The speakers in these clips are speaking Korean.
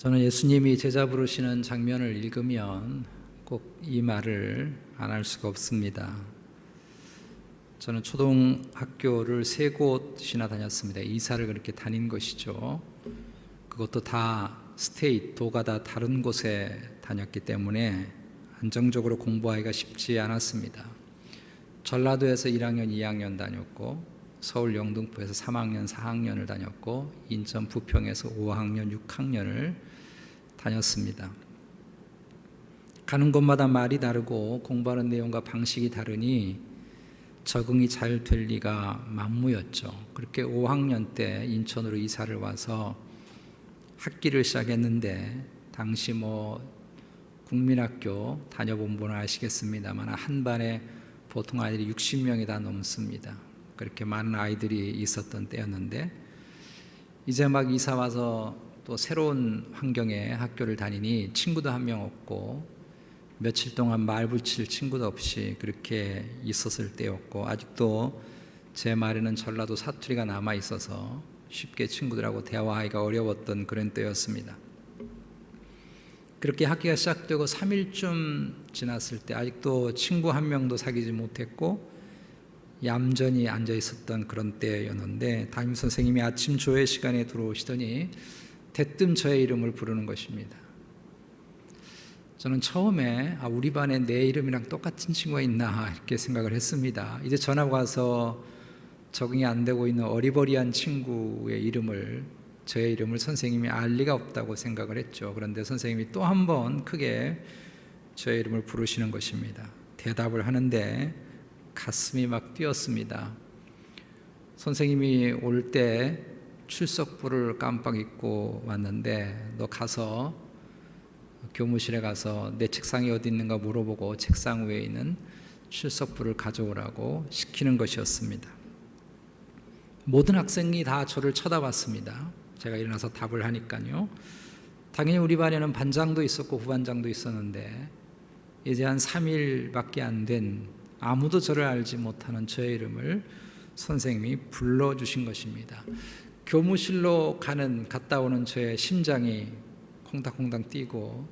저는 예수님이 제자 부르시는 장면을 읽으면 꼭 이 말을 안 할 수가 없습니다. 저는 초등학교를 3곳이나 다녔습니다. 이사를 그렇게 다닌 것이죠. 그것도 다 도가 다 다른 곳에 다녔기 때문에 안정적으로 공부하기가 쉽지 않았습니다. 전라도에서 1학년, 2학년 다녔고, 서울 영등포에서 3학년, 4학년을 다녔고, 인천 부평에서 5학년, 6학년을 다녔습니다. 가는 곳마다 말이 다르고 공부하는 내용과 방식이 다르니 적응이 잘 될 리가 만무였죠. 그렇게 5학년 때 인천으로 이사를 와서 학기를 시작했는데, 당시 국민학교 다녀본 분은 아시겠습니다만 한 반에 보통 아이들이 60명이 다 넘습니다. 그렇게 많은 아이들이 있었던 때였는데, 이제 막 이사 와서 또 새로운 환경에 학교를 다니니 친구도 한 명 없고, 며칠 동안 말 붙일 친구도 없이 그렇게 있었을 때였고, 아직도 제 말에는 전라도 사투리가 남아 있어서 쉽게 친구들하고 대화하기가 어려웠던 그런 때였습니다. 그렇게 학기가 시작되고 3일쯤 지났을 때 아직도 친구 한 명도 사귀지 못했고 얌전히 앉아 있었던 그런 때였는데, 담임선생님이 아침 조회 시간에 들어오시더니 대뜸 저의 이름을 부르는 것입니다. 저는 처음에 우리 반에 내 이름이랑 똑같은 친구가 있나 이렇게 생각을 했습니다. 이제 전학 와서 적응이 안 되고 있는 어리버리한 친구의 저의 이름을 선생님이 알 리가 없다고 생각을 했죠. 그런데 선생님이 또 한 번 크게 저의 이름을 부르시는 것입니다. 대답을 하는데 가슴이 막 뛰었습니다. 선생님이 올 때 출석부를 깜빡 잊고 왔는데, 너 가서 교무실에 가서 내 책상이 어디 있는가 물어보고 책상 위에 있는 출석부를 가져오라고 시키는 것이었습니다. 모든 학생이 다 저를 쳐다봤습니다. 제가 일어나서 답을 하니까요. 당연히 우리 반에는 반장도 있었고 부반장도 있었는데, 이제 한 3일밖에 안 된 아무도 저를 알지 못하는 저의 이름을 선생님이 불러주신 것입니다. 교무실로 갔다 오는 저의 심장이 콩닥콩닥 뛰고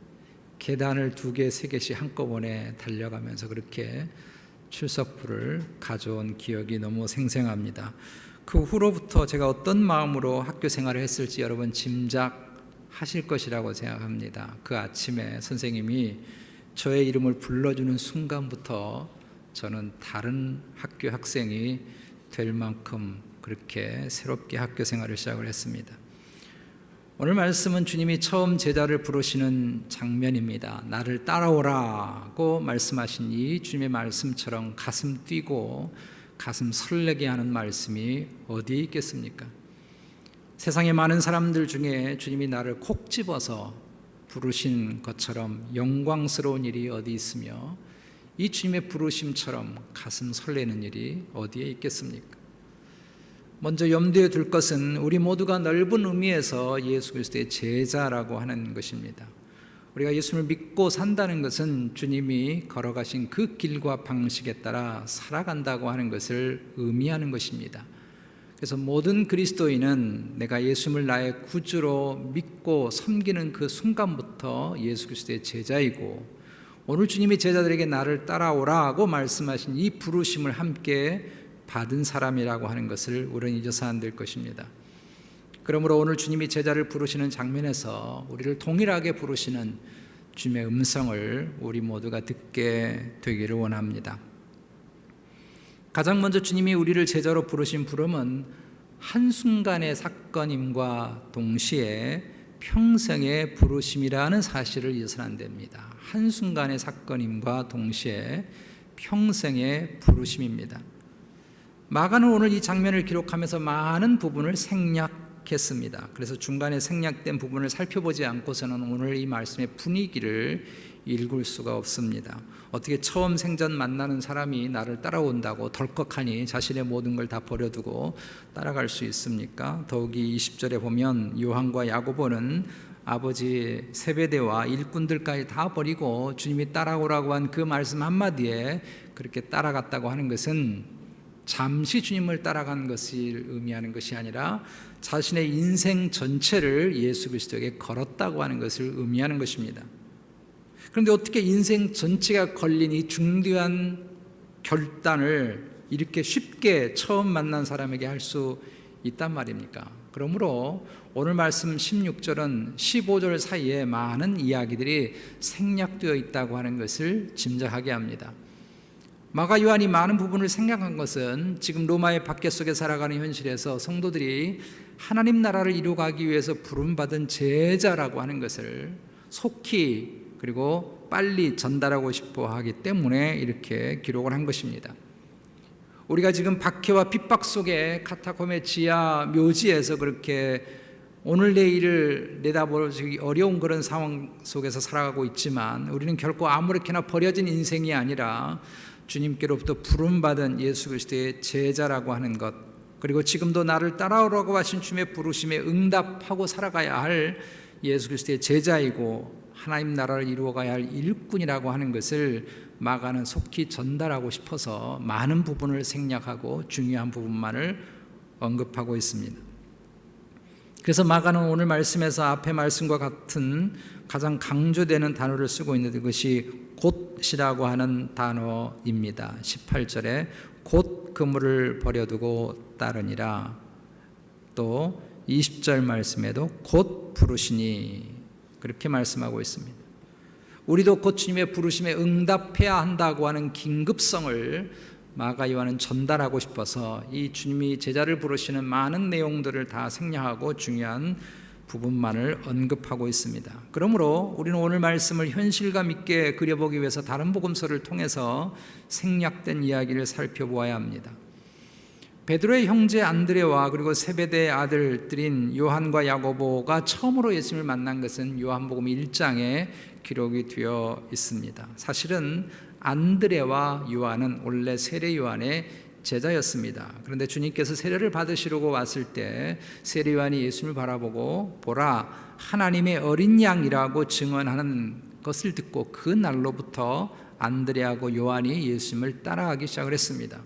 계단을 2개, 3개씩 한꺼번에 달려가면서 그렇게 출석부를 가져온 기억이 너무 생생합니다. 그 후로부터 제가 어떤 마음으로 학교 생활을 했을지 여러분 짐작하실 것이라고 생각합니다. 그 아침에 선생님이 저의 이름을 불러주는 순간부터 저는 다른 학교 학생이 될 만큼 그렇게 새롭게 학교 생활을 시작을 했습니다. 오늘 말씀은 주님이 처음 제자를 부르시는 장면입니다. 나를 따라오라고 말씀하신 이 주님의 말씀처럼 가슴 뛰고 가슴 설레게 하는 말씀이 어디에 있겠습니까? 세상의 많은 사람들 중에 주님이 나를 콕 집어서 부르신 것처럼 영광스러운 일이 어디 있으며, 이 주님의 부르심처럼 가슴 설레는 일이 어디에 있겠습니까? 먼저 염두에 둘 것은 우리 모두가 넓은 의미에서 예수 그리스도의 제자라고 하는 것입니다. 우리가 예수를 믿고 산다는 것은 주님이 걸어가신 그 길과 방식에 따라 살아간다고 하는 것을 의미하는 것입니다. 그래서 모든 그리스도인은 내가 예수를 나의 구주로 믿고 섬기는 그 순간부터 예수 그리스도의 제자이고, 오늘 주님이 제자들에게 나를 따라오라고 말씀하신 이 부르심을 함께 받은 사람이라고 하는 것을 우리는 잊어서 안 될 것입니다. 그러므로 오늘 주님이 제자를 부르시는 장면에서 우리를 동일하게 부르시는 주님의 음성을 우리 모두가 듣게 되기를 원합니다. 가장 먼저 주님이 우리를 제자로 부르신 부름은 한순간의 사건임과 동시에 평생의 부르심이라는 사실을 잊어서는 안 됩니다. 한순간의 사건임과 동시에 평생의 부르심입니다. 마가는 오늘 이 장면을 기록하면서 많은 부분을 생략했습니다. 그래서 중간에 생략된 부분을 살펴보지 않고서는 오늘 이 말씀의 분위기를 읽을 수가 없습니다. 어떻게 처음 생전 만나는 사람이 나를 따라온다고 덜컥하니 자신의 모든 걸 다 버려두고 따라갈 수 있습니까? 더욱이 20절에 보면 요한과 야고보는 아버지 세베대와 일꾼들까지 다 버리고 주님이 따라오라고 한 그 말씀 한마디에 그렇게 따라갔다고 하는 것은 잠시 주님을 따라간 것을 의미하는 것이 아니라 자신의 인생 전체를 예수 그리스도에게 걸었다고 하는 것을 의미하는 것입니다. 그런데 어떻게 인생 전체가 걸린 이 중대한 결단을 이렇게 쉽게 처음 만난 사람에게 할 수 있단 말입니까? 그러므로 오늘 말씀 16절은 15절 사이에 많은 이야기들이 생략되어 있다고 하는 것을 짐작하게 합니다. 마가 요한이 많은 부분을 생략한 것은 지금 로마의 박해 속에 살아가는 현실에서 성도들이 하나님 나라를 이루어가기 위해서 부름받은 제자라고 하는 것을 속히 그리고 빨리 전달하고 싶어 하기 때문에 이렇게 기록을 한 것입니다. 우리가 지금 박해와 핍박 속에 카타콤의 지하 묘지에서 그렇게 오늘 내일을 내다보기 어려운 그런 상황 속에서 살아가고 있지만 우리는 결코 아무렇게나 버려진 인생이 아니라 주님께로부터 부름받은 예수 그리스도의 제자라고 하는 것, 그리고 지금도 나를 따라오라고 하신 주님의 부르심에 응답하고 살아가야 할 예수 그리스도의 제자이고 하나님 나라를 이루어가야 할 일꾼이라고 하는 것을 마가는 속히 전달하고 싶어서 많은 부분을 생략하고 중요한 부분만을 언급하고 있습니다. 그래서 마가는 오늘 말씀에서 앞의 말씀과 같은 가장 강조되는 단어를 쓰고 있는데 그것이 곧이라고 하는 단어입니다. 18절에 곧 그물을 버려두고 따르니라. 또 20절 말씀에도 곧 부르시니 그렇게 말씀하고 있습니다. 우리도 곧 주님의 부르심에 응답해야 한다고 하는 긴급성을 마가 요한은 전달하고 싶어서 이 주님이 제자를 부르시는 많은 내용들을 다 생략하고 중요한 부분만을 언급하고 있습니다. 그러므로 우리는 오늘 말씀을 현실감 있게 그려보기 위해서 다른 복음서를 통해서 생략된 이야기를 살펴보아야 합니다. 베드로의 형제 안드레와 그리고 세베대의 아들들인 요한과 야고보가 처음으로 예수님을 만난 것은 요한복음 1장에 기록이 되어 있습니다. 사실은 안드레와 요한은 원래 세례 요한의 제자였습니다. 그런데 주님께서 세례를 받으시려고 왔을 때 세례 요한이 예수님을 바라보고 보라 하나님의 어린 양이라고 증언하는 것을 듣고 그 날로부터 안드레하고 요한이 예수님을 따라가기 시작을 했습니다.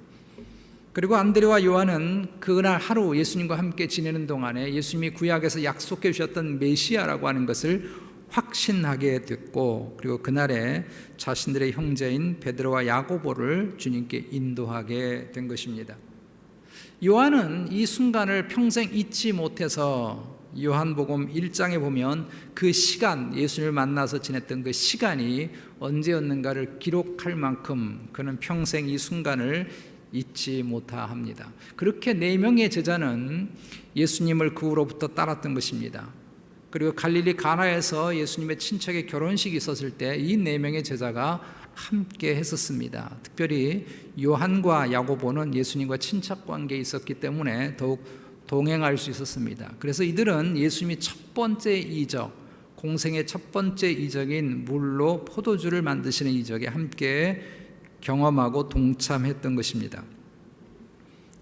그리고 안드레와 요한은 그날 하루 예수님과 함께 지내는 동안에 예수님이 구약에서 약속해 주셨던 메시아라고 하는 것을 확신하게 됐고, 그리고 그날에 자신들의 형제인 베드로와 야고보를 주님께 인도하게 된 것입니다. 요한은 이 순간을 평생 잊지 못해서 요한복음 1장에 보면 그 시간, 예수님을 만나서 지냈던 그 시간이 언제였는가를 기록할 만큼 그는 평생 이 순간을 잊지 못합니다. 그렇게 4명의 제자는 예수님을 그 후로부터 따랐던 것입니다. 그리고 갈릴리 가나에서 예수님의 친척의 결혼식이 있었을 때 이 4명의 제자가 함께 했었습니다. 특별히 요한과 야고보는 예수님과 친척 관계에 있었기 때문에 더욱 동행할 수 있었습니다. 그래서 이들은 예수님이 첫 번째 이적, 공생의 첫 번째 이적인 물로 포도주를 만드시는 이적에 함께 경험하고 동참했던 것입니다.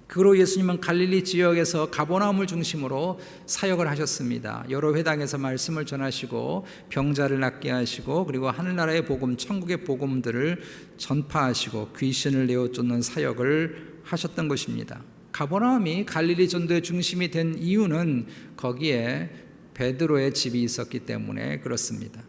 그로 예수님은 갈릴리 지역에서 가버나움을 중심으로 사역을 하셨습니다. 여러 회당에서 말씀을 전하시고 병자를 낫게 하시고 그리고 하늘나라의 복음, 천국의 복음들을 전파하시고 귀신을 내어 쫓는 사역을 하셨던 것입니다. 가버나움이 갈릴리 전도의 중심이 된 이유는 거기에 베드로의 집이 있었기 때문에 그렇습니다.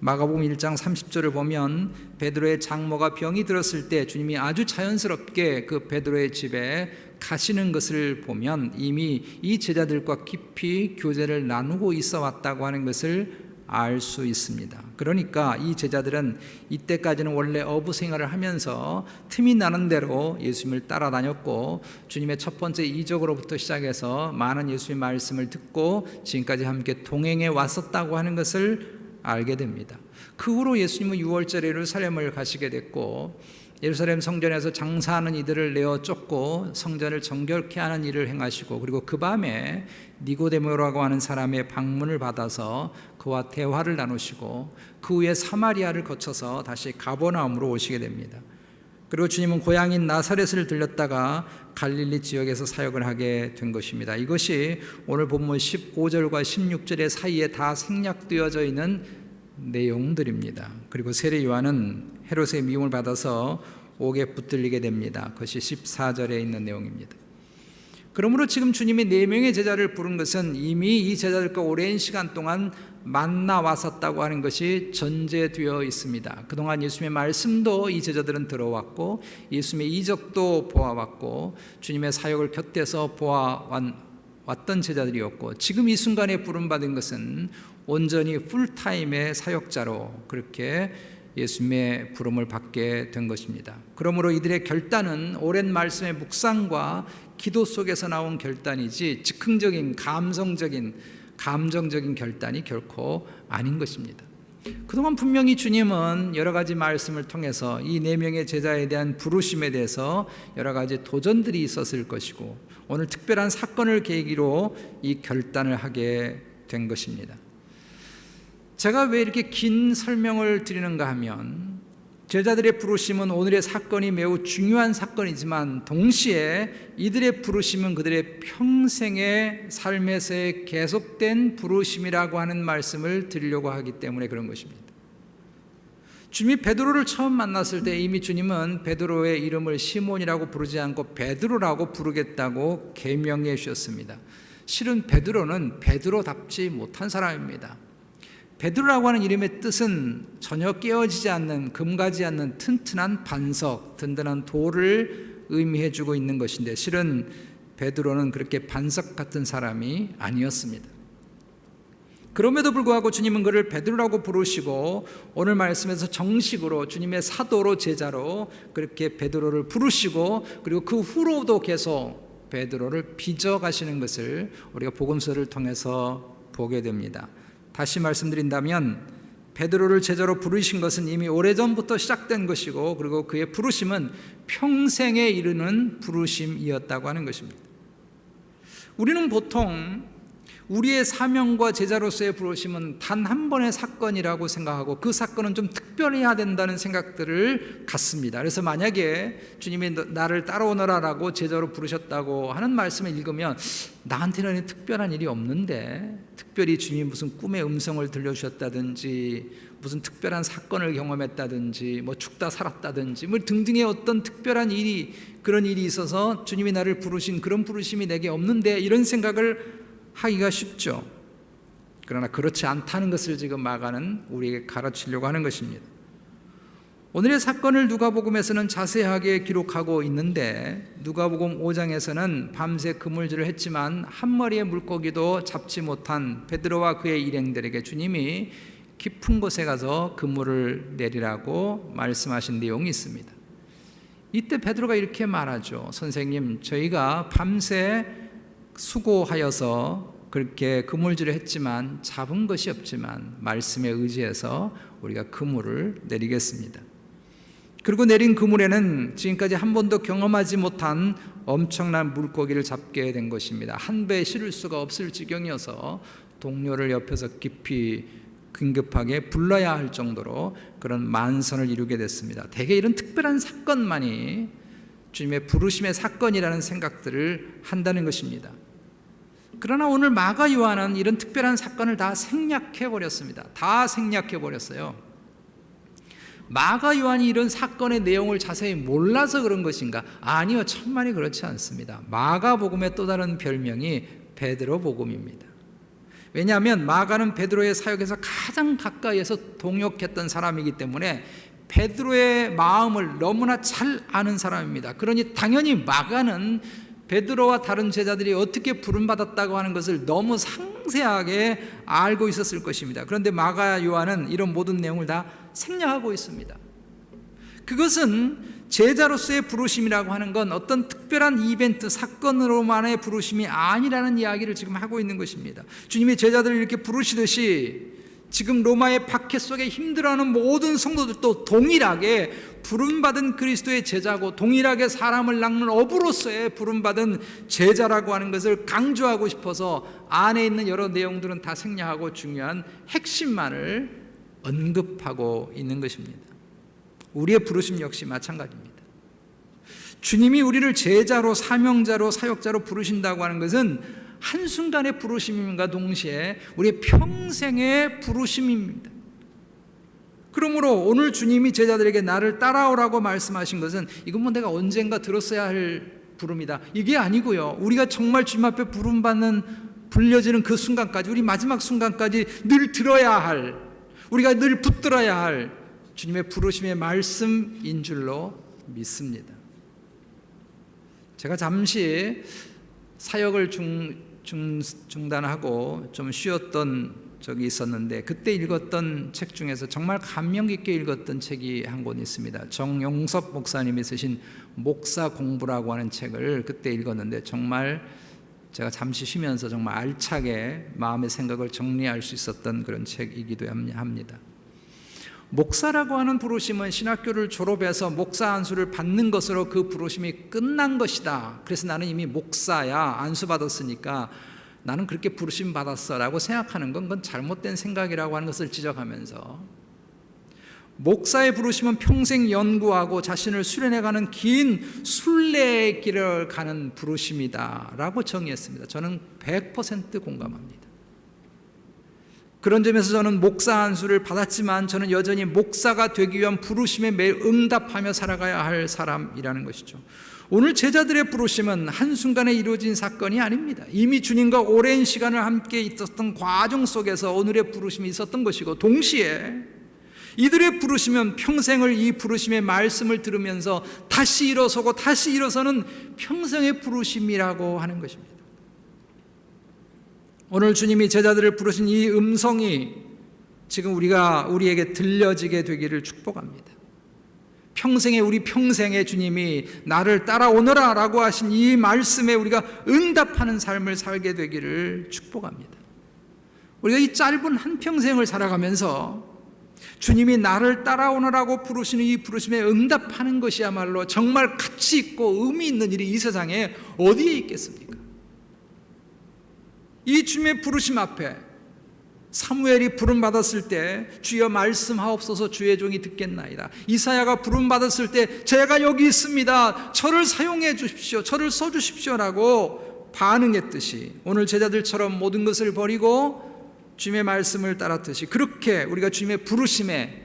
마가복음 1장 30절을 보면 베드로의 장모가 병이 들었을 때 주님이 아주 자연스럽게 그 베드로의 집에 가시는 것을 보면 이미 이 제자들과 깊이 교제를 나누고 있어 왔다고 하는 것을 알 수 있습니다. 그러니까 이 제자들은 이때까지는 원래 어부 생활을 하면서 틈이 나는 대로 예수님을 따라다녔고 주님의 첫 번째 이적으로부터 시작해서 많은 예수님의 말씀을 듣고 지금까지 함께 동행해 왔었다고 하는 것을 알게 됩니다. 그 후로 예수님은 6월절에 예루살렘을 가시게 됐고 예루살렘 성전에서 장사하는 이들을 내어 쫓고 성전을 정결케 하는 일을 행하시고 그리고 그 밤에 니고데모라고 하는 사람의 방문을 받아서 그와 대화를 나누시고 그 후에 사마리아를 거쳐서 다시 가버나움으로 오시게 됩니다. 그리고 주님은 고향인 나사렛을 들렸다가 갈릴리 지역에서 사역을 하게 된 것입니다. 이것이 오늘 본문 15절과 16절의 사이에 다 생략되어져 있는 내용들입니다. 그리고 세례 요한은 헤롯의 미움을 받아서 옥에 붙들리게 됩니다. 그것이 14절에 있는 내용입니다. 그러므로 지금 주님이 4명의 제자를 부른 것은 이미 이 제자들과 오랜 시간 동안 만나 왔었다고 하는 것이 전제되어 있습니다. 그동안 예수님의 말씀도 이 제자들은 들어왔고 예수님의 이적도 보아왔고 주님의 사역을 곁에서 보아왔던 제자들이었고, 지금 이 순간에 부름받은 것은 온전히 풀타임의 사역자로 그렇게 예수님의 부름을 받게 된 것입니다. 그러므로 이들의 결단은 오랜 말씀의 묵상과 기도 속에서 나온 결단이지 즉흥적인 감정적인 결단이 결코 아닌 것입니다. 그동안 분명히 주님은 여러 가지 말씀을 통해서 이 4명의 제자에 대한 부르심에 대해서 여러 가지 도전들이 있었을 것이고, 오늘 특별한 사건을 계기로 이 결단을 하게 된 것입니다. 제가 왜 이렇게 긴 설명을 드리는가 하면, 제자들의 부르심은 오늘의 사건이 매우 중요한 사건이지만 동시에 이들의 부르심은 그들의 평생의 삶에서의 계속된 부르심이라고 하는 말씀을 드리려고 하기 때문에 그런 것입니다. 주님이 베드로를 처음 만났을 때 이미 주님은 베드로의 이름을 시몬이라고 부르지 않고 베드로라고 부르겠다고 계명해 주셨습니다. 실은 베드로는 베드로답지 못한 사람입니다. 베드로라고 하는 이름의 뜻은 전혀 깨어지지 않는, 금가지 않는 튼튼한 반석, 든든한 돌을 의미해 주고 있는 것인데, 실은 베드로는 그렇게 반석 같은 사람이 아니었습니다. 그럼에도 불구하고 주님은 그를 베드로라고 부르시고 오늘 말씀에서 정식으로 주님의 사도로, 제자로 그렇게 베드로를 부르시고, 그리고 그 후로도 계속 베드로를 빚어가시는 것을 우리가 복음서를 통해서 보게 됩니다. 다시 말씀드린다면 베드로를 제자로 부르신 것은 이미 오래전부터 시작된 것이고, 그리고 그의 부르심은 평생에 이르는 부르심이었다고 하는 것입니다. 우리는 보통 우리의 사명과 제자로서의 부르심은 단 한 번의 사건이라고 생각하고 그 사건은 좀 특별해야 된다는 생각들을 갖습니다. 그래서 만약에 주님이 나를 따라오너라라고 제자로 부르셨다고 하는 말씀을 읽으면 나한테는 특별한 일이 없는데, 특별히 주님이 무슨 꿈의 음성을 들려주셨다든지 무슨 특별한 사건을 경험했다든지 뭐 죽다 살았다든지 뭐 등등의 어떤 특별한 일이, 그런 일이 있어서 주님이 나를 부르신 그런 부르심이 내게 없는데, 이런 생각을 하기가 쉽죠. 그러나 그렇지 않다는 것을 지금 마가는 우리에게 가르치려고 하는 것입니다. 오늘의 사건을 누가복음에서는 자세하게 기록하고 있는데, 누가복음 5장에서는 밤새 그물질을 했지만 한 마리의 물고기도 잡지 못한 베드로와 그의 일행들에게 주님이 깊은 곳에 가서 그물을 내리라고 말씀하신 내용이 있습니다. 이때 베드로가 이렇게 말하죠. 선생님, 저희가 밤새 수고하여서 그렇게 그물질을 했지만 잡은 것이 없지만 말씀에 의지해서 우리가 그물을 내리겠습니다. 그리고 내린 그물에는 지금까지 한 번도 경험하지 못한 엄청난 물고기를 잡게 된 것입니다. 한 배에 실을 수가 없을 지경이어서 동료를 옆에서 긴급하게 불러야 할 정도로 그런 만선을 이루게 됐습니다. 대개 이런 특별한 사건만이 주님의 부르심의 사건이라는 생각들을 한다는 것입니다. 그러나 오늘 마가 요한은 이런 특별한 사건을 다 생략해버렸습니다. 다 생략해버렸어요. 마가 요한이 이런 사건의 내용을 자세히 몰라서 그런 것인가? 아니요, 천만이 그렇지 않습니다. 마가복음의 또 다른 별명이 베드로복음입니다. 왜냐하면 마가는 베드로의 사역에서 가장 가까이에서 동역했던 사람이기 때문에 베드로의 마음을 너무나 잘 아는 사람입니다. 그러니 당연히 마가는 베드로와 다른 제자들이 어떻게 부름받았다고 하는 것을 너무 상세하게 알고 있었을 것입니다. 그런데 마가 요한은 이런 모든 내용을 다 생략하고 있습니다. 그것은 제자로서의 부르심이라고 하는 건 어떤 특별한 이벤트, 사건으로만의 부르심이 아니라는 이야기를 지금 하고 있는 것입니다. 주님이 제자들을 이렇게 부르시듯이 지금 로마의 박해 속에 힘들어하는 모든 성도들도 동일하게 부름받은 그리스도의 제자고 동일하게 사람을 낚는 어부로서의 부름받은 제자라고 하는 것을 강조하고 싶어서 안에 있는 여러 내용들은 다 생략하고 중요한 핵심만을 언급하고 있는 것입니다. 우리의 부르심 역시 마찬가지입니다. 주님이 우리를 제자로, 사명자로, 사역자로 부르신다고 하는 것은 한순간의 부르심임과 동시에 우리의 평생의 부르심입니다. 그러므로 오늘 주님이 제자들에게 나를 따라오라고 말씀하신 것은 이건 뭐 내가 언젠가 들었어야 할 부름이다, 이게 아니고요. 우리가 정말 주님 앞에 부름받는, 불려지는 그 순간까지, 우리 마지막 순간까지 늘 들어야 할, 우리가 늘 붙들어야 할 주님의 부르심의 말씀인 줄로 믿습니다. 제가 잠시 사역을 중단하고 좀 쉬었던 적이 있었는데, 그때 읽었던 책 중에서 정말 감명 깊게 읽었던 책이 한 권 있습니다. 정용섭 목사님이 쓰신 목사 공부라고 하는 책을 그때 읽었는데, 정말 제가 잠시 쉬면서 정말 알차게 마음의 생각을 정리할 수 있었던 그런 책이기도 합니다. 목사라고 하는 부르심은 신학교를 졸업해서 목사 안수를 받는 것으로 그 부르심이 끝난 것이다. 그래서 나는 이미 목사야, 안수 받았으니까 나는 그렇게 부르심 받았어 라고 생각하는 건 그건 잘못된 생각이라고 하는 것을 지적하면서, 목사의 부르심은 평생 연구하고 자신을 수련해가는 긴 순례의 길을 가는 부르심이다 라고 정의했습니다. 저는 100% 공감합니다. 그런 점에서 저는 목사 안수를 받았지만 저는 여전히 목사가 되기 위한 부르심에 매일 응답하며 살아가야 할 사람이라는 것이죠. 오늘 제자들의 부르심은 한순간에 이루어진 사건이 아닙니다. 이미 주님과 오랜 시간을 함께 있었던 과정 속에서 오늘의 부르심이 있었던 것이고, 동시에 이들의 부르심은 평생을 이 부르심의 말씀을 들으면서 다시 일어서고 다시 일어서는 평생의 부르심이라고 하는 것입니다. 오늘 주님이 제자들을 부르신 이 음성이 지금 우리에게 들려지게 되기를 축복합니다. 우리 평생에 주님이 나를 따라오너라 라고 하신 이 말씀에 우리가 응답하는 삶을 살게 되기를 축복합니다. 우리가 이 짧은 한평생을 살아가면서 주님이 나를 따라오너라고 부르시는 이 부르심에 응답하는 것이야말로 정말 가치 있고 의미 있는 일이 이 세상에 어디에 있겠습니까? 이 주님의 부르심 앞에 사무엘이 부름받았을 때 주여 말씀하옵소서 주의 종이 듣겠나이다. 이사야가 부름받았을 때 제가 여기 있습니다, 저를 사용해 주십시오, 저를 써주십시오 라고 반응했듯이, 오늘 제자들처럼 모든 것을 버리고 주님의 말씀을 따랐듯이, 그렇게 우리가 주님의 부르심에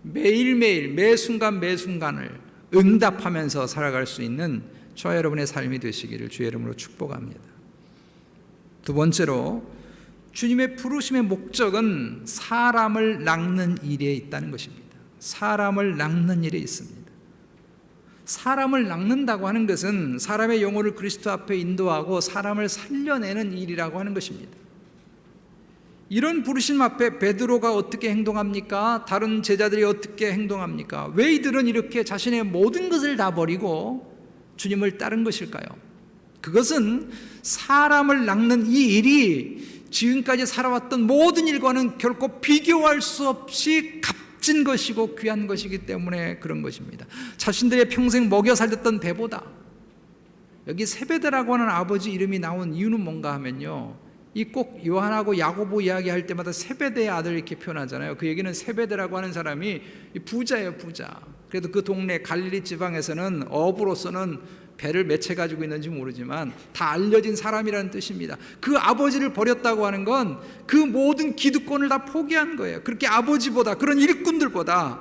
매일매일 매순간 매순간을 응답하면서 살아갈 수 있는 저와 여러분의 삶이 되시기를 주의 이름으로 축복합니다. 두 번째로, 주님의 부르심의 목적은 사람을 낚는 일에 있다는 것입니다. 사람을 낚는 일에 있습니다. 사람을 낚는다고 하는 것은 사람의 영혼을 그리스도 앞에 인도하고 사람을 살려내는 일이라고 하는 것입니다. 이런 부르심 앞에 베드로가 어떻게 행동합니까? 다른 제자들이 어떻게 행동합니까? 왜 이들은 이렇게 자신의 모든 것을 다 버리고 주님을 따른 것일까요? 그것은 사람을 낚는 이 일이 지금까지 살아왔던 모든 일과는 결코 비교할 수 없이 값진 것이고 귀한 것이기 때문에 그런 것입니다. 자신들의 평생 먹여 살렸던 배보다, 여기 세베대라고 하는 아버지 이름이 나온 이유는 뭔가 하면요, 이 꼭 요한하고 야고보 이야기할 때마다 세베대의 아들 이렇게 표현하잖아요. 그 얘기는 세베대라고 하는 사람이 부자예요, 부자. 그래도 그 동네 갈릴리 지방에서는 어부로서는 배를 몇 채 가지고 있는지 모르지만 다 알려진 사람이라는 뜻입니다. 그 아버지를 버렸다고 하는 건 그 모든 기득권을 다 포기한 거예요. 그렇게 아버지보다, 그런 일꾼들보다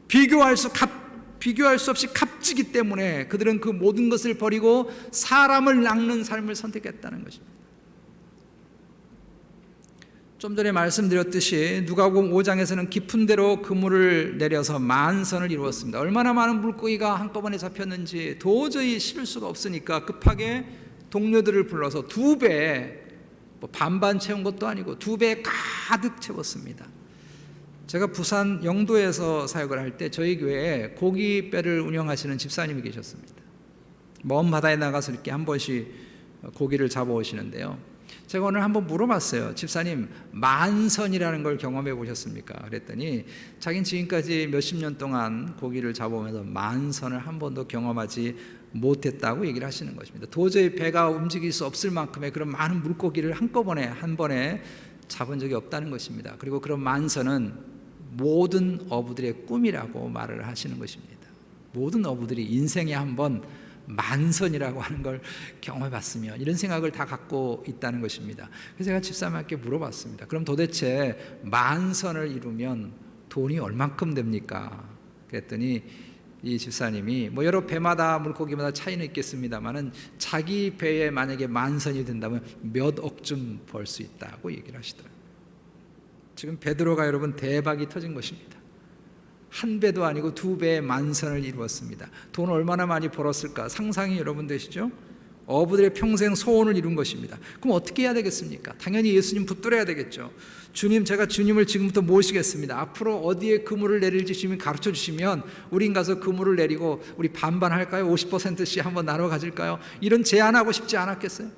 비교할 수 없이 값지기 때문에 그들은 그 모든 것을 버리고 사람을 낚는 삶을 선택했다는 것입니다. 좀 전에 말씀드렸듯이 누가복음 5장에서는 깊은 데로 그물을 내려서 만선을 이루었습니다. 얼마나 많은 물고기가 한꺼번에 잡혔는지 도저히 실을 수가 없으니까 급하게 동료들을 불러서 2배, 반반 채운 것도 아니고 2배 가득 채웠습니다. 제가 부산 영도에서 사역을 할 때 저희 교회에 고기배를 운영하시는 집사님이 계셨습니다. 먼 바다에 나가서 이렇게 한 번씩 고기를 잡아오시는데요, 제가 오늘 한번 물어봤어요. 집사님, 만선이라는 걸 경험해 보셨습니까? 그랬더니 자기는 지금까지 몇십 년 동안 고기를 잡아오면서 만선을 한 번도 경험하지 못했다고 얘기를 하시는 것입니다. 도저히 배가 움직일 수 없을 만큼의 그런 많은 물고기를 한 번에 잡은 적이 없다는 것입니다. 그리고 그런 만선은 모든 어부들의 꿈이라고 말을 하시는 것입니다. 모든 어부들이 인생에 한번 만선이라고 하는 걸 경험해봤으면, 이런 생각을 다 갖고 있다는 것입니다. 그래서 제가 집사님께 물어봤습니다. 그럼 도대체 만선을 이루면 돈이 얼만큼 됩니까? 그랬더니 이 집사님이 뭐 여러 배마다 물고기마다 차이는 있겠습니다만은 자기 배에 만약에 10,000선이 된다면 몇 억쯤 벌 수 있다고 얘기를 하시더라고요. 지금 베드로가 여러분 대박이 터진 것입니다. 한 배도 아니고 2배의 10,000선을 이루었습니다. 돈 얼마나 많이 벌었을까 상상이 여러분 되시죠? 어부들의 평생 소원을 이룬 것입니다. 그럼 어떻게 해야 되겠습니까? 당연히 예수님 붙들어야 되겠죠. 주님, 제가 주님을 지금부터 모시겠습니다. 앞으로 어디에 그물을 내릴지 주님이 가르쳐 주시면 우린 가서 그물을 내리고 우리 반반 할까요? 50%씩 한번 나눠 가질까요? 이런 제안하고 싶지 않았겠어요?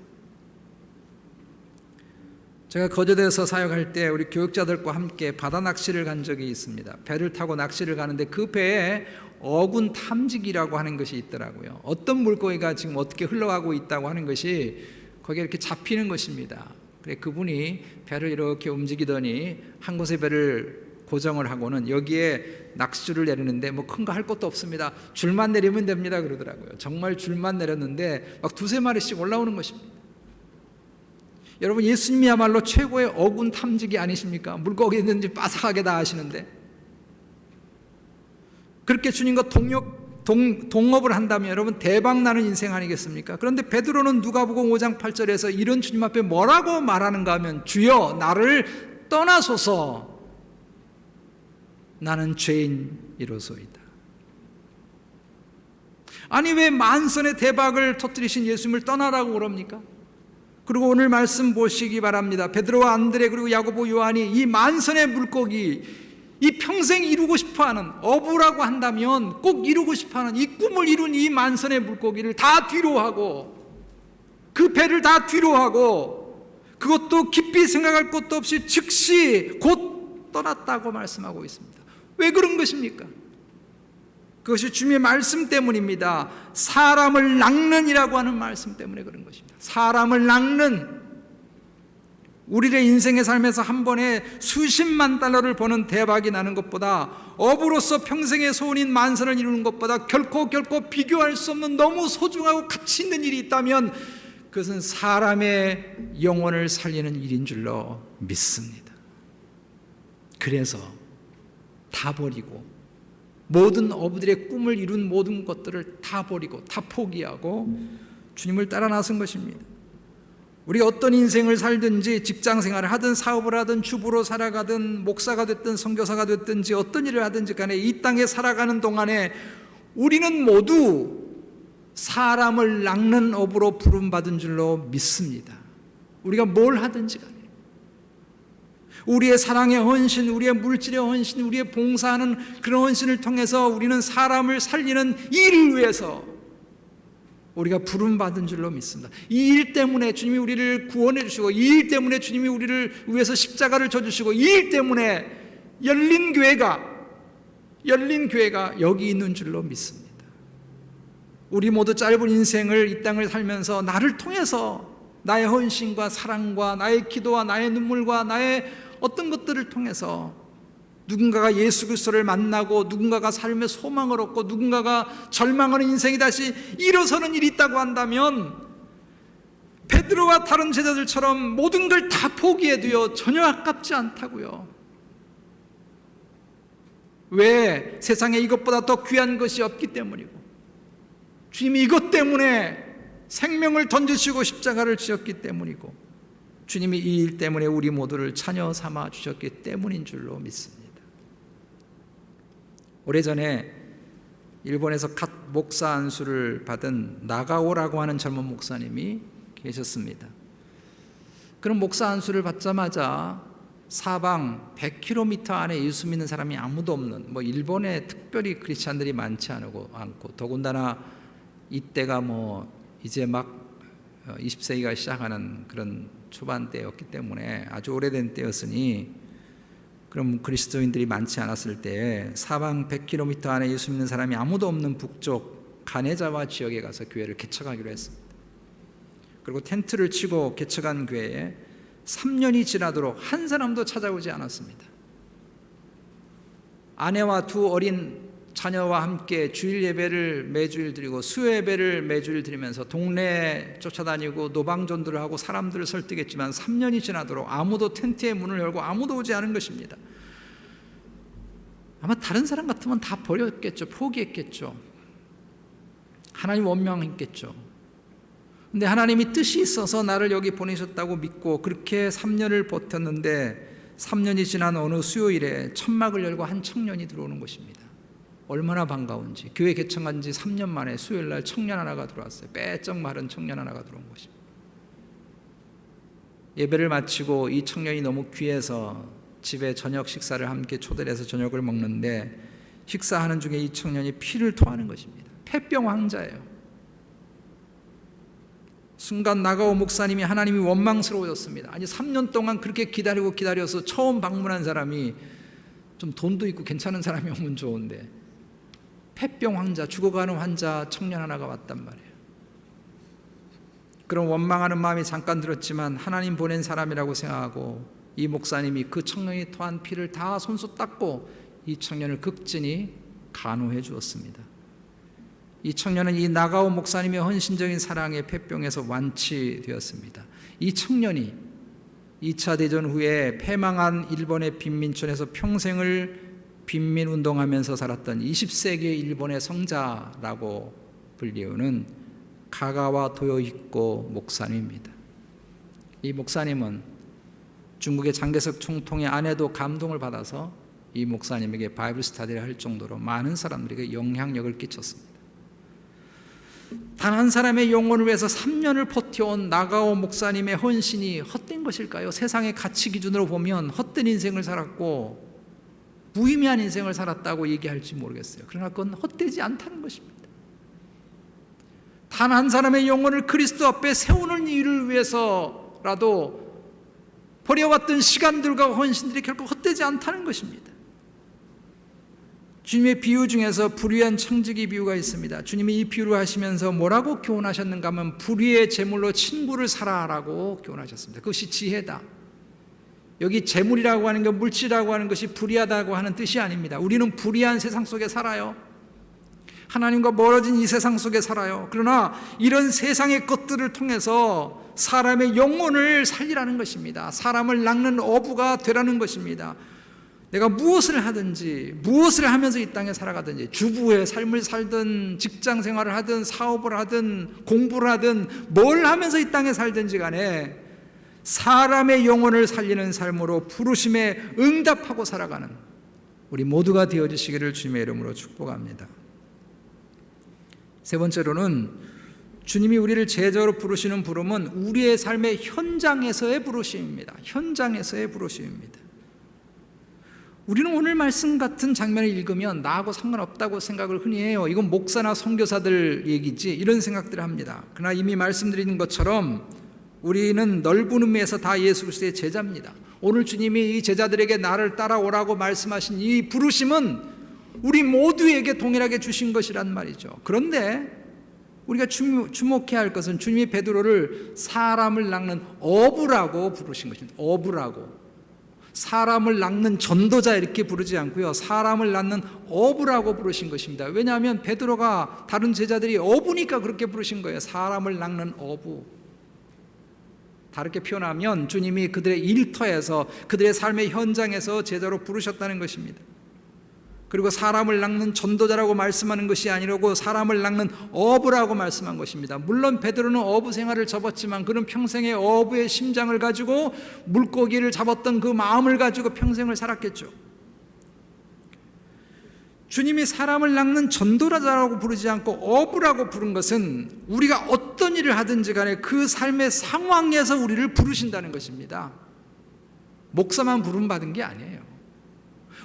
제가 거제도에서 사역할 때 우리 교육자들과 함께 바다 낚시를 간 적이 있습니다. 배를 타고 낚시를 가는데 그 배에 어군 탐지기라고 하는 것이 있더라고요. 어떤 물고기가 지금 어떻게 흘러가고 있다고 하는 것이 거기에 이렇게 잡히는 것입니다. 그래 그분이 배를 이렇게 움직이더니 한 곳에 배를 고정을 하고는 여기에 낚싯줄을 내리는데 뭐 큰 거 할 것도 없습니다. 줄만 내리면 됩니다 그러더라고요. 정말 줄만 내렸는데 막 2-3마리씩 올라오는 것입니다. 여러분 예수님이야말로 최고의 어군 탐지기 아니십니까? 물고기 있는지 빠삭하게 다 아시는데 그렇게 주님과 동업을 한다면 여러분 대박나는 인생 아니겠습니까? 그런데 베드로는 누가복음 5장 8절에서 이런 주님 앞에 뭐라고 말하는가 하면 주여 나를 떠나소서 나는 죄인이로소이다. 아니 왜 10,000선의 대박을 터뜨리신 예수님을 떠나라고 그럽니까? 그리고 오늘 말씀 보시기 바랍니다. 베드로와 안드레 그리고 야고보 요한이 이 10,000선의 물고기 이 평생 이루고 싶어하는 어부라고 한다면 꼭 이루고 싶어하는 이 꿈을 이룬 이 10,000선의 물고기를 다 뒤로 하고 그 배를 다 뒤로 하고 그것도 깊이 생각할 것도 없이 즉시 곧 떠났다고 말씀하고 있습니다. 왜 그런 것입니까? 그것이 주님의 말씀 때문입니다. 사람을 낚는이라고 하는 말씀 때문에 그런 것입니다. 사람을 낚는 우리의 인생의 삶에서 한 번에 수십만 달러를 버는 대박이 나는 것보다 어부로서 평생의 소원인 10,000선을 이루는 것보다 결코 비교할 수 없는 너무 소중하고 가치 있는 일이 있다면 그것은 사람의 영혼을 살리는 일인 줄로 믿습니다. 그래서 다 버리고 모든 어부들의 꿈을 이룬 모든 것들을 다 버리고 다 포기하고 주님을 따라 나선 것입니다. 우리 어떤 인생을 살든지 직장 생활을 하든 사업을 하든 주부로 살아가든 목사가 됐든 선교사가 됐든지 어떤 일을 하든지 간에 이 땅에 살아가는 동안에 우리는 모두 사람을 낚는 업으로 부름받은 줄로 믿습니다. 우리가 뭘 하든지 간에 우리의 사랑의 헌신, 우리의 물질의 헌신, 우리의 봉사하는 그런 헌신을 통해서 우리는 사람을 살리는 일을 위해서 우리가 부름받은 줄로 믿습니다. 이 일 때문에 주님이 우리를 구원해 주시고 이 일 때문에 주님이 우리를 위해서 십자가를 져주시고 이 일 때문에 열린 교회가 여기 있는 줄로 믿습니다. 우리 모두 짧은 인생을 이 땅을 살면서 나를 통해서 나의 헌신과 사랑과 나의 기도와 나의 눈물과 나의 어떤 것들을 통해서 누군가가 예수 그리스도를 만나고 누군가가 삶의 소망을 얻고 누군가가 절망하는 인생이 다시 일어서는 일이 있다고 한다면 베드로와 다른 제자들처럼 모든 걸 다 포기해도요 전혀 아깝지 않다고요. 왜? 세상에 이것보다 더 귀한 것이 없기 때문이고 주님이 이것 때문에 생명을 던지시고 십자가를 지었기 때문이고 주님이 이 일 때문에 우리 모두를 자녀 삼아 주셨기 때문인 줄로 믿습니다. 오래전에 일본에서 갓 목사 안수를 받은 나가오라고 하는 젊은 목사님이 계셨습니다. 그런 목사 안수를 받자마자 사방 100km 안에 예수 믿는 사람이 아무도 없는 뭐 일본에 특별히 크리스찬들이 많지 않고 더군다나 이때가 뭐 이제 막 20세기가 시작하는 그런 초반대였기 때문에 아주 오래된 때였으니 그럼 그리스도인들이 많지 않았을 때 사방 100km 안에 예수 믿는 사람이 아무도 없는 북쪽 가네자와 지역에 가서 교회를 개척하기로 했습니다. 그리고 텐트를 치고 개척한 교회에 3년이 지나도록 한 사람도 찾아오지 않았습니다. 아내와 2 어린 자녀와 함께 주일 예배를 매주일 드리고 수요 예배를 매주일 드리면서 동네에 쫓아다니고 노방전도를 하고 사람들을 설득했지만 3년이 지나도록 아무도 텐트의 문을 열고 아무도 오지 않은 것입니다. 아마 다른 사람 같으면 다 버렸겠죠. 포기했겠죠. 하나님 원망했겠죠. 근데 하나님이 뜻이 있어서 나를 여기 보내셨다고 믿고 그렇게 3년을 버텼는데 3년이 지난 어느 수요일에 천막을 열고 한 청년이 들어오는 것입니다. 얼마나 반가운지. 교회 개청한 지 3년 만에 수요일 날 청년 하나가 들어왔어요. 빼쩍 마른 청년 하나가 들어온 것입니다. 예배를 마치고 이 청년이 너무 귀해서 집에 저녁 식사를 함께 초대를 해서 저녁을 먹는데 식사하는 중에 이 청년이 피를 토하는 것입니다. 폐병 환자예요. 순간 나가오 목사님이 하나님이 원망스러워졌습니다. 아니 3년 동안 그렇게 기다려서 처음 방문한 사람이 좀 돈도 있고 괜찮은 사람이 오면 좋은데 폐병 환자, 죽어가는 환자 청년 하나가 왔단 말이에요. 그런 원망하는 마음이 잠깐 들었지만 하나님 보낸 사람이라고 생각하고 이 목사님이 그 청년이 토한 피를 다 손수 닦고 이 청년을 극진히 간호해 주었습니다. 이 청년은 이 나가오 목사님의 헌신적인 사랑에 폐병에서 완치되었습니다. 이 청년이 2차 대전 후에 패망한 일본의 빈민촌에서 평생을 빈민운동하면서 살았던 20세기의 일본의 성자라고 불리우는 가가와 도요히코 목사님입니다. 이 목사님은 중국의 장개석 총통의 아내도 감동을 받아서 이 목사님에게 바이블 스터디를 할 정도로 많은 사람들에게 영향력을 끼쳤습니다. 단 한 사람의 영혼을 위해서 3년을 버텨온 나가오 목사님의 헌신이 헛된 것일까요? 세상의 가치 기준으로 보면 헛된 인생을 살았고 무의미한 인생을 살았다고 얘기할지 모르겠어요. 그러나 그건 헛되지 않다는 것입니다. 단 한 사람의 영혼을 그리스도 앞에 세우는 일을 위해서라도 버려왔던 시간들과 헌신들이 결코 헛되지 않다는 것입니다. 주님의 비유 중에서 불의한 청지기 비유가 있습니다. 주님이 이 비유를 하시면서 뭐라고 교훈하셨는가 하면 불의의 재물로 친구를 사라라고 교훈하셨습니다. 그것이 지혜다. 여기 재물이라고 하는 것, 물질이라고 하는 것이 불의하다고 하는 뜻이 아닙니다. 우리는 불의한 세상 속에 살아요. 하나님과 멀어진 이 세상 속에 살아요. 그러나 이런 세상의 것들을 통해서 사람의 영혼을 살리라는 것입니다. 사람을 낚는 어부가 되라는 것입니다. 내가 무엇을 하든지, 무엇을 하면서 이 땅에 살아가든지, 주부의 삶을 살든 직장 생활을 하든 사업을 하든 공부를 하든 뭘 하면서 이 땅에 살든지 간에 사람의 영혼을 살리는 삶으로 부르심에 응답하고 살아가는 우리 모두가 되어주시기를 주님의 이름으로 축복합니다. 세 번째로는 주님이 우리를 제자로 부르시는 부름은 우리의 삶의 현장에서의 부르심입니다. 현장에서의 부르심입니다. 우리는 오늘 말씀 같은 장면을 읽으면 나하고 상관없다고 생각을 흔히 해요. 이건 목사나 선교사들 얘기지 이런 생각들을 합니다. 그러나 이미 말씀드린 것처럼 우리는 넓은 의미에서 다 예수 그리스도의 제자입니다. 오늘 주님이 이 제자들에게 나를 따라오라고 말씀하신 이 부르심은 우리 모두에게 동일하게 주신 것이란 말이죠. 그런데 우리가 주목해야 할 것은 주님이 베드로를 사람을 낚는 어부라고 부르신 것입니다. 어부라고. 사람을 낚는 전도자 이렇게 부르지 않고요. 사람을 낚는 어부라고 부르신 것입니다. 왜냐하면 베드로가 다른 제자들이 어부니까 그렇게 부르신 거예요. 사람을 낚는 어부. 다르게 표현하면 주님이 그들의 일터에서 그들의 삶의 현장에서 제자로 부르셨다는 것입니다. 그리고 사람을 낚는 전도자라고 말씀하는 것이 아니라고 사람을 낚는 어부라고 말씀한 것입니다. 물론 베드로는 어부 생활을 접었지만 그는 평생의 어부의 심장을 가지고 물고기를 잡았던 그 마음을 가지고 평생을 살았겠죠. 주님이 사람을 낚는 전도자라고 부르지 않고 어부라고 부른 것은 우리가 어떤 일을 하든지 간에 그 삶의 상황에서 우리를 부르신다는 것입니다. 목사만 부름받은 게 아니에요.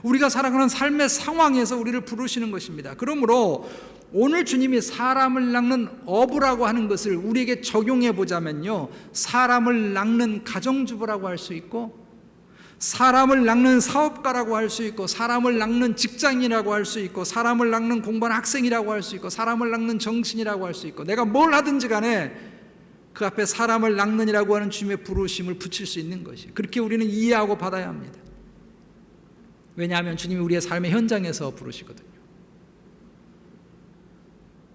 우리가 살아가는 삶의 상황에서 우리를 부르시는 것입니다. 그러므로 오늘 주님이 사람을 낚는 어부라고 하는 것을 우리에게 적용해 보자면요, 사람을 낚는 가정주부라고 할 수 있고 사람을 낚는 사업가라고 할 수 있고 사람을 낚는 직장인이라고 할 수 있고 사람을 낚는 공부하는 학생이라고 할 수 있고 사람을 낚는 정신이라고 할 수 있고 내가 뭘 하든지 간에 그 앞에 사람을 낚는이라고 하는 주님의 부르심을 붙일 수 있는 것이, 그렇게 우리는 이해하고 받아야 합니다. 왜냐하면 주님이 우리의 삶의 현장에서 부르시거든요.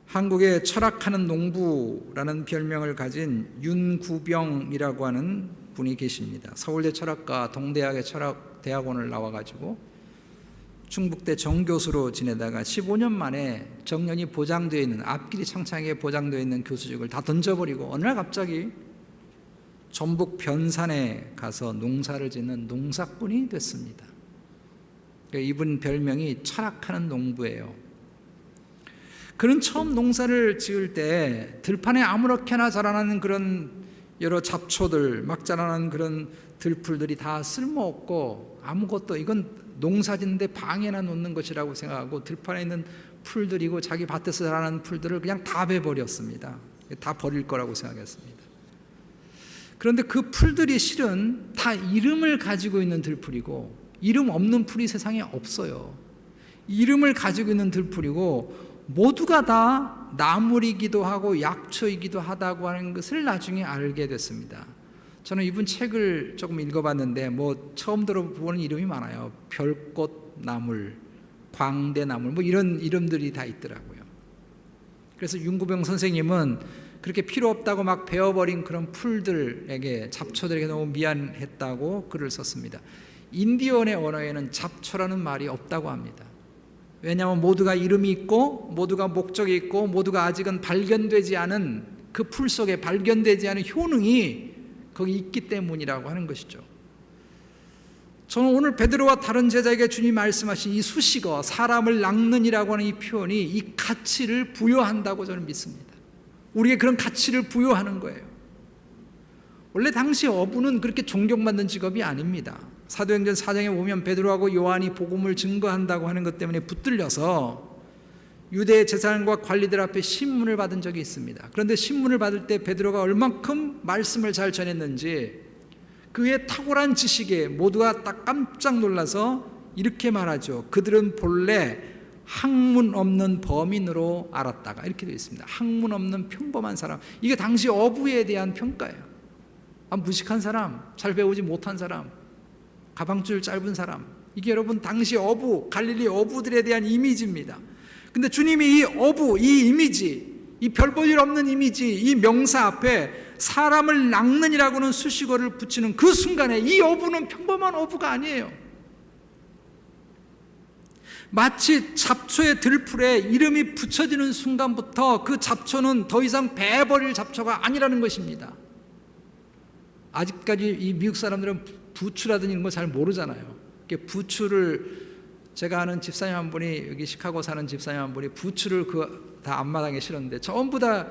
한국의 철학하는 농부라는 별명을 가진 윤구병이라고 하는 분이 계십니다. 서울대 철학과 동대학의 철학대학원을 나와가지고 충북대 정교수로 지내다가 15년 만에 정년이 보장되어 있는, 앞길이 창창하게 보장되어 있는 교수직을 다 던져버리고 어느 날 갑자기 전북 변산에 가서 농사를 짓는 농사꾼이 됐습니다. 이분 별명이 철학하는 농부예요. 그는 처음 농사를 지을 때 들판에 아무렇게나 자라나는 그런 여러 잡초들, 막 자라나는 그런 들풀들이 다 쓸모없고 아무것도, 이건 농사짓는데 방해나 놓는 것이라고 생각하고 들판에 있는 풀들이고 자기 밭에서 자라는 풀들을 그냥 다 베버렸습니다. 다 버릴 거라고 생각했습니다. 그런데 그 풀들이 실은 다 이름을 가지고 있는 들풀이고, 이름 없는 풀이 세상에 없어요. 이름을 가지고 있는 들풀이고 모두가 다 나물이기도 하고 약초이기도 하다고 하는 것을 나중에 알게 됐습니다. 저는 이분 책을 조금 읽어봤는데 처음 들어보는 이름이 많아요. 별꽃나물, 광대나물, 이런 이름들이 다 있더라고요. 그래서 윤구병 선생님은 그렇게 필요 없다고 막 베어버린 그런 풀들에게, 잡초들에게 너무 미안했다고 글을 썼습니다. 인디언의 언어에는 잡초라는 말이 없다고 합니다. 왜냐하면 모두가 이름이 있고 모두가 목적이 있고 모두가 아직은 발견되지 않은, 그 풀 속에 발견되지 않은 효능이 거기 있기 때문이라고 하는 것이죠. 저는 오늘 베드로와 다른 제자에게 주님 말씀하신 이 수식어, 사람을 낚는이라고 하는 이 표현이 이 가치를 부여한다고 저는 믿습니다. 우리에게 그런 가치를 부여하는 거예요. 원래 당시 어부는 그렇게 존경받는 직업이 아닙니다. 사도행전 4장에 보면 베드로하고 요한이 복음을 증거한다고 하는 것 때문에 붙들려서 유대 제사장과 관리들 앞에 신문을 받은 적이 있습니다. 그런데 신문을 받을 때 베드로가 얼만큼 말씀을 잘 전했는지 그의 탁월한 지식에 모두가 딱 깜짝 놀라서 이렇게 말하죠. 그들은 본래 학문 없는 범인으로 알았다가, 이렇게 되어 있습니다. 학문 없는 평범한 사람. 이게 당시 어부에 대한 평가예요. 무식한 사람, 잘 배우지 못한 사람, 가방줄 짧은 사람. 이게 여러분 당시 어부, 갈릴리 어부들에 대한 이미지입니다. 근데 주님이 이 어부, 이 이미지, 이 별 볼 일 없는 이미지, 이 명사 앞에 사람을 낚는이라고 하는 수식어를 붙이는 그 순간에 이 어부는 평범한 어부가 아니에요. 마치 잡초의 들풀에 이름이 붙여지는 순간부터 그 잡초는 더 이상 베버릴 잡초가 아니라는 것입니다. 아직까지 이 미국 사람들은 부추라든지 이런 거 잘 모르잖아요. 부추를, 제가 아는 집사님 한 분이, 여기 시카고 사는 집사님 한 분이 부추를 다 앞마당에 실었는데 전부 다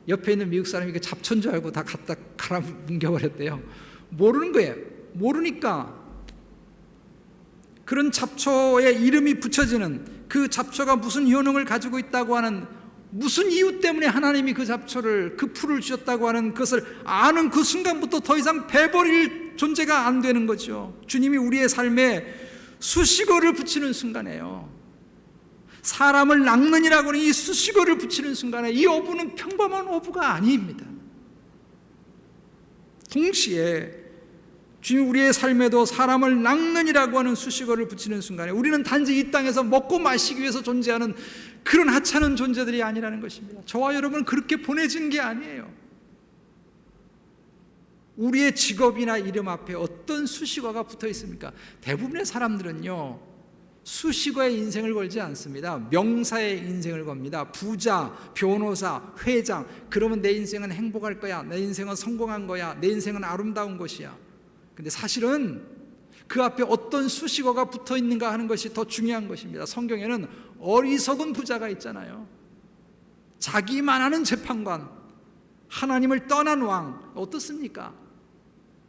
옆에 있는 미국 사람이 이게 잡초인 줄 알고 다 갖다 갈아 뭉겨버렸대요. 모르는 거예요. 모르니까. 그런 잡초에 이름이 붙여지는, 그 잡초가 무슨 효능을 가지고 있다고 하는, 무슨 이유 때문에 하나님이 그 잡초를, 그 풀을 주셨다고 하는 것을 아는 그 순간부터 더 이상 베버릴 존재가 안 되는 거죠. 주님이 우리의 삶에 수식어를 붙이는 순간에요. 사람을 낚는이라고 하는 이 수식어를 붙이는 순간에 이 어부는 평범한 어부가 아닙니다. 동시에 주님 우리의 삶에도 사람을 낚는이라고 하는 수식어를 붙이는 순간에 우리는 단지 이 땅에서 먹고 마시기 위해서 존재하는 그런 하찮은 존재들이 아니라는 것입니다. 저와 여러분은 그렇게 보내진 게 아니에요. 우리의 직업이나 이름 앞에 어떤 수식어가 붙어 있습니까? 대부분의 사람들은요, 수식어에 인생을 걸지 않습니다. 명사에 인생을 겁니다. 부자, 변호사, 회장. 그러면 내 인생은 행복할 거야. 내 인생은 성공한 거야. 내 인생은 아름다운 것이야. 근데 사실은 그 앞에 어떤 수식어가 붙어 있는가 하는 것이 더 중요한 것입니다. 성경에는 어리석은 부자가 있잖아요. 자기만 아는 재판관, 하나님을 떠난 왕. 어떻습니까?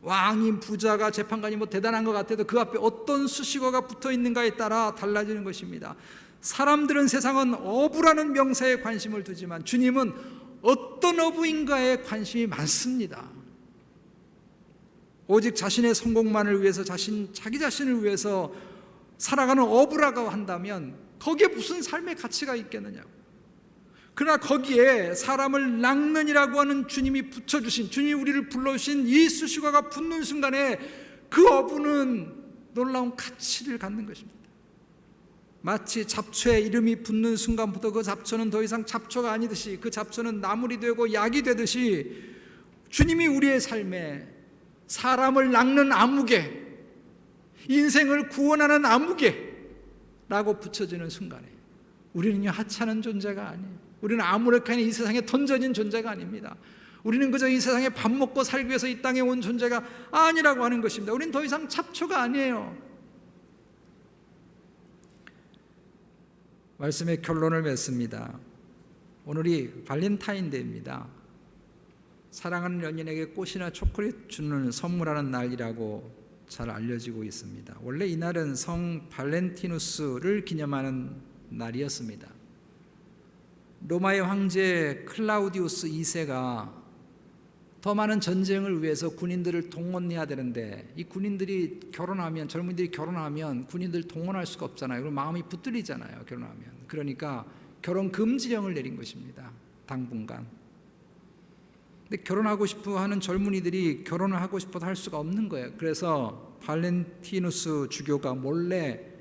왕이, 부자가, 재판관이 대단한 것 같아도 그 앞에 어떤 수식어가 붙어 있는가에 따라 달라지는 것입니다. 사람들은, 세상은 어부라는 명사에 관심을 두지만 주님은 어떤 어부인가에 관심이 많습니다. 오직 자신의 성공만을 위해서, 자기 자신을 위해서 살아가는 어부라고 한다면 거기에 무슨 삶의 가치가 있겠느냐고. 그러나 거기에 사람을 낚는이라고 하는 주님이 붙여주신, 주님이 우리를 불러주신 이 수식어가 붙는 순간에 그 어부는 놀라운 가치를 갖는 것입니다. 마치 잡초에 이름이 붙는 순간부터 그 잡초는 더 이상 잡초가 아니듯이, 그 잡초는 나물이 되고 약이 되듯이 주님이 우리의 삶에 사람을 낚는 아무개, 인생을 구원하는 아무개, 라고 붙여지는 순간에 우리는요 하찮은 존재가 아니에요. 우리는 아무렇게나 이 세상에 던져진 존재가 아닙니다. 우리는 그저 이 세상에 밥 먹고 살기 위해서 이 땅에 온 존재가 아니라고 하는 것입니다. 우리는 더 이상 잡초가 아니에요. 말씀의 결론을 맺습니다. 오늘이 발렌타인데이입니다. 사랑하는 연인에게 꽃이나 초콜릿 주는 선물하는 날이라고 잘 알려지고 있습니다. 원래 이날은 성 발렌티누스를 기념하는 날이었습니다. 로마의 황제 클라우디우스 2세가 더 많은 전쟁을 위해서 군인들을 동원해야 되는데 이 군인들이 결혼하면, 젊은이들이 결혼하면 군인들 동원할 수가 없잖아요. 그럼 마음이 붙들리잖아요, 결혼하면. 그러니까 결혼 금지령을 내린 것입니다, 당분간. 근데 결혼하고 싶어 하는 젊은이들이 결혼을 하고 싶어도 할 수가 없는 거예요. 그래서 발렌티누스 주교가 몰래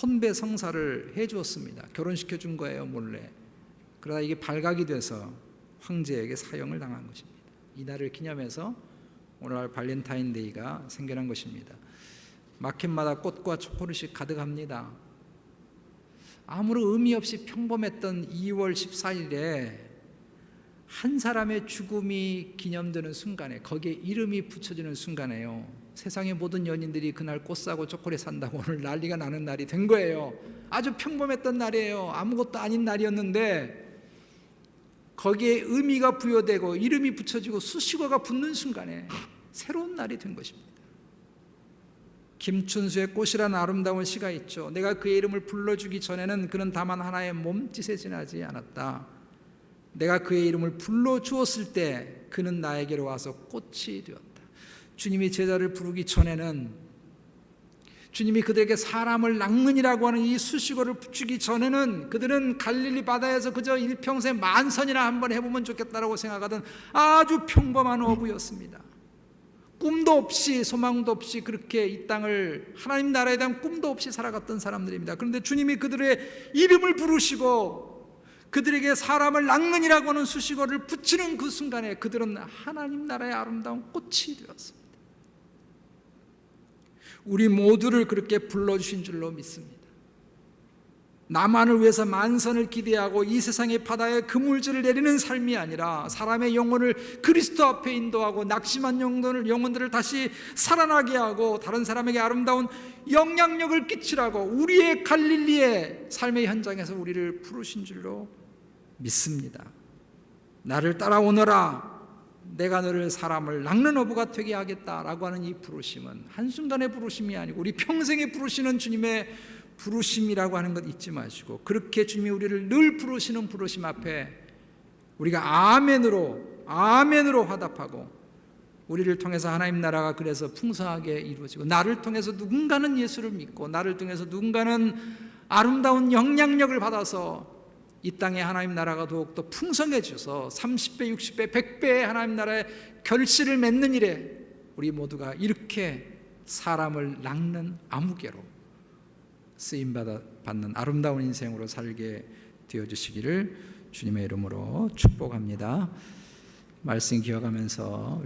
혼배 성사를 해 주었습니다. 결혼시켜 준 거예요, 몰래. 그러다 이게 발각이 돼서 황제에게 사형을 당한 것입니다. 이날을 기념해서 오늘날 발렌타인데이가 생겨난 것입니다. 마켓마다 꽃과 초콜릿이 가득합니다. 아무런 의미 없이 평범했던 2월 14일에 한 사람의 죽음이 기념되는 순간에, 거기에 이름이 붙여지는 순간에요, 세상의 모든 연인들이 그날 꽃 사고 초콜릿 산다고 오늘 난리가 나는 날이 된 거예요. 아주 평범했던 날이에요. 아무것도 아닌 날이었는데 거기에 의미가 부여되고 이름이 붙여지고 수식어가 붙는 순간에 새로운 날이 된 것입니다. 김춘수의 꽃이라는 아름다운 시가 있죠. 내가 그의 이름을 불러주기 전에는 그는 다만 하나의 몸짓에 지나지 않았다. 내가 그의 이름을 불러주었을 때 그는 나에게로 와서 꽃이 되었다. 주님이 제자를 부르기 전에는, 주님이 그들에게 사람을 낚는이라고 하는 이 수식어를 붙이기 전에는 그들은 갈릴리 바다에서 그저 일평생 만선이나 한번 해보면 좋겠다라고 생각하던 아주 평범한 어부였습니다. 꿈도 없이 소망도 없이 그렇게 이 땅을, 하나님 나라에 대한 꿈도 없이 살아갔던 사람들입니다. 그런데 주님이 그들의 이름을 부르시고 그들에게 사람을 낚는이라고 하는 수식어를 붙이는 그 순간에 그들은 하나님 나라의 아름다운 꽃이 되었습니다. 우리 모두를 그렇게 불러주신 줄로 믿습니다. 나만을 위해서 만선을 기대하고 이 세상의 바다에 그물질을 내리는 삶이 아니라 사람의 영혼을 그리스도 앞에 인도하고 낙심한 영혼들을 다시 살아나게 하고 다른 사람에게 아름다운 영향력을 끼치라고 우리의 갈릴리의 삶의 현장에서 우리를 부르신 줄로 믿습니다. 나를 따라오너라, 내가 너를 사람을 낚는 어부가 되게 하겠다라고 하는 이 부르심은 한순간의 부르심이 아니고 우리 평생에 부르시는 주님의 부르심이라고 하는 것 잊지 마시고, 그렇게 주님이 우리를 늘 부르시는 부르심 앞에 우리가 아멘으로 화답하고 우리를 통해서 하나님 나라가 그래서 풍성하게 이루어지고, 나를 통해서 누군가는 예수를 믿고 나를 통해서 누군가는 아름다운 영향력을 받아서 이 땅에 하나님 나라가 더욱더 풍성해져서 30배, 60배, 100배의 하나님 나라의 결실을 맺는 일에 우리 모두가 이렇게 사람을 낚는 아무개로 쓰임받는 아름다운 인생으로 살게 되어주시기를 주님의 이름으로 축복합니다. 말씀 기억하면서